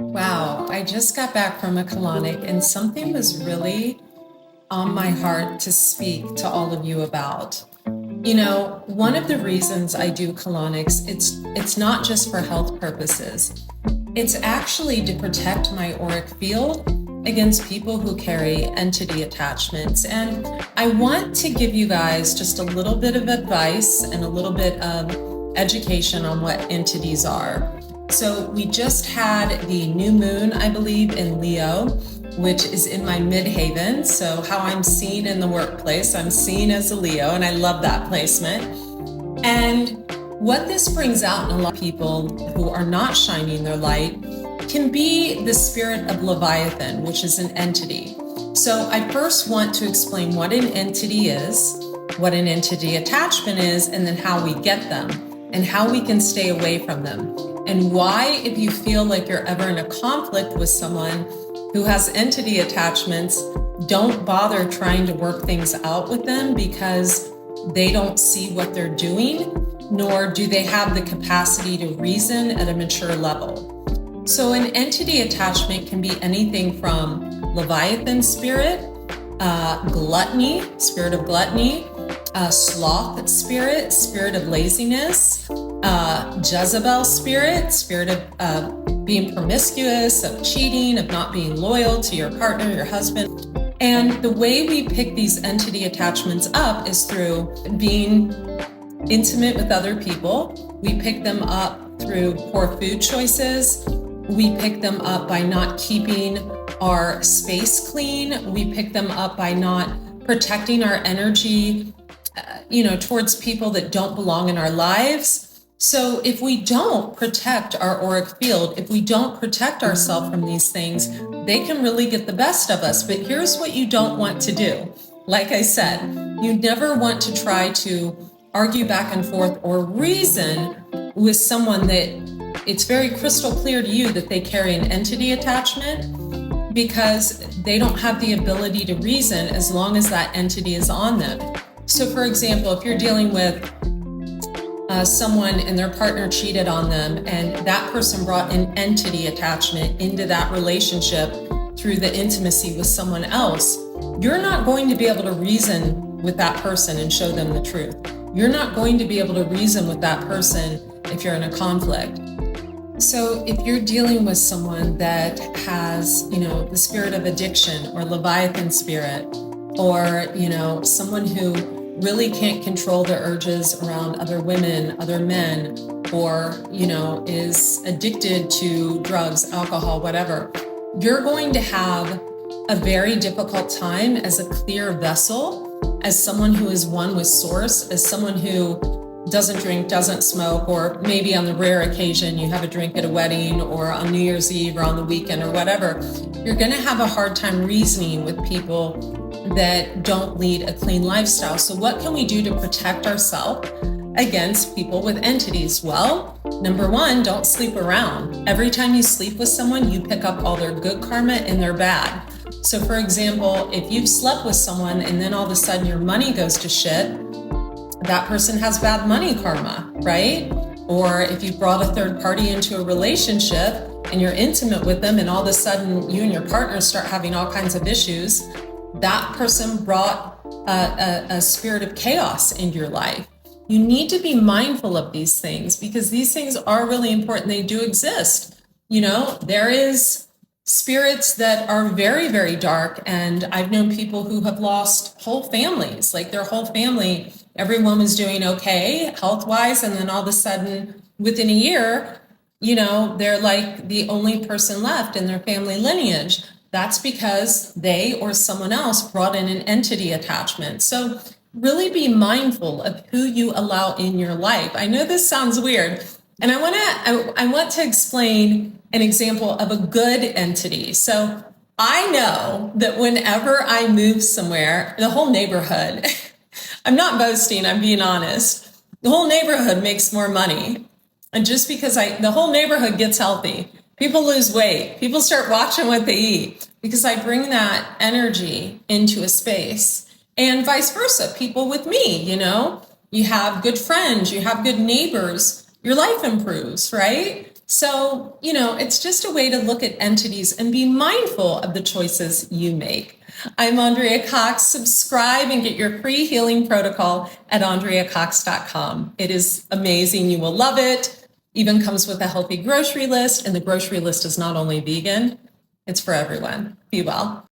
Wow, I just got back from a colonic and something was really on my heart to speak to all of you about. You know, one of the reasons I do colonics, it's not just for health purposes. It's actually to protect my auric field against people who carry entity attachments. And I want to give you guys just a little bit of advice and a little bit of education on what entities are. So we just had the new moon, I believe, in Leo, which is in my midhaven. So how I'm seen in the workplace, I'm seen as a Leo, and I love that placement. And what this brings out in a lot of people who are not shining their light can be the spirit of Leviathan, which is an entity. So I first want to explain what an entity is, what an entity attachment is, and then how we get them and how we can stay away from them. And why, if you feel like you're ever in a conflict with someone who has entity attachments, don't bother trying to work things out with them because they don't see what they're doing, nor do they have the capacity to reason at a mature level. So an entity attachment can be anything from Leviathan Spirit, gluttony, spirit of gluttony, Sloth Spirit, spirit of laziness, Jezebel Spirit, spirit of being promiscuous, of cheating, of not being loyal to your partner, your husband. And the way we pick these entity attachments up is through being intimate with other people. We pick them up through poor food choices. We pick them up by not keeping our space clean. We pick them up by not protecting our energy, towards people that don't belong in our lives. So if we don't protect our auric field, if we don't protect ourselves from these things, they can really get the best of us. But here's what you don't want to do. Like I said, you never want to try to argue back and forth or reason with someone that it's very crystal clear to you that they carry an entity attachment, because they don't have the ability to reason as long as that entity is on them. So for example, if you're dealing with someone and their partner cheated on them and that person brought an entity attachment into that relationship through the intimacy with someone else, you're not going to be able to reason with that person and show them the truth. You're not going to be able to reason with that person if you're in a conflict. So if you're dealing with someone that has, the spirit of addiction or Leviathan spirit, or, someone who really can't control their urges around other women, other men, or, is addicted to drugs, alcohol, whatever, you're going to have a very difficult time as a clear vessel, as someone who is one with source, as someone who doesn't drink, doesn't smoke, or maybe on the rare occasion you have a drink at a wedding or on New Year's Eve or on the weekend or whatever. You're going to have a hard time reasoning with people that don't lead a clean lifestyle. So what can we do to protect ourselves against people with entities? Well, number one, don't sleep around. Every time you sleep with someone, you pick up all their good karma and their bad. So for example, if you've slept with someone and then all of a sudden your money goes to shit, that person has bad money karma, right? Or if you brought a third party into a relationship and you're intimate with them and all of a sudden you and your partner start having all kinds of issues, that person brought a spirit of chaos into your life. You need to be mindful of these things because these things are really important. They do exist. There is spirits that are very, very dark. And I've known people who have lost whole families, like their whole family, everyone was doing okay health-wise. And then all of a sudden, within a year, they're like the only person left in their family lineage. That's because they or someone else brought in an entity attachment. So really be mindful of who you allow in your life. I know this sounds weird, and I want to explain an example of a good entity. So I know that whenever I move somewhere, the whole neighborhood, I'm not boasting, I'm being honest, the whole neighborhood makes more money. And just because the whole neighborhood gets healthy, people lose weight, people start watching what they eat, because I bring that energy into a space. And vice versa, people with me, you have good friends, you have good neighbors, your life improves, right? So, it's just a way to look at entities and be mindful of the choices you make. I'm Andrea Cox. Subscribe and get your free healing protocol at andreacox.com. It is amazing. You will love it. Even comes with a healthy grocery list, and the grocery list is not only vegan, it's for everyone. Be well.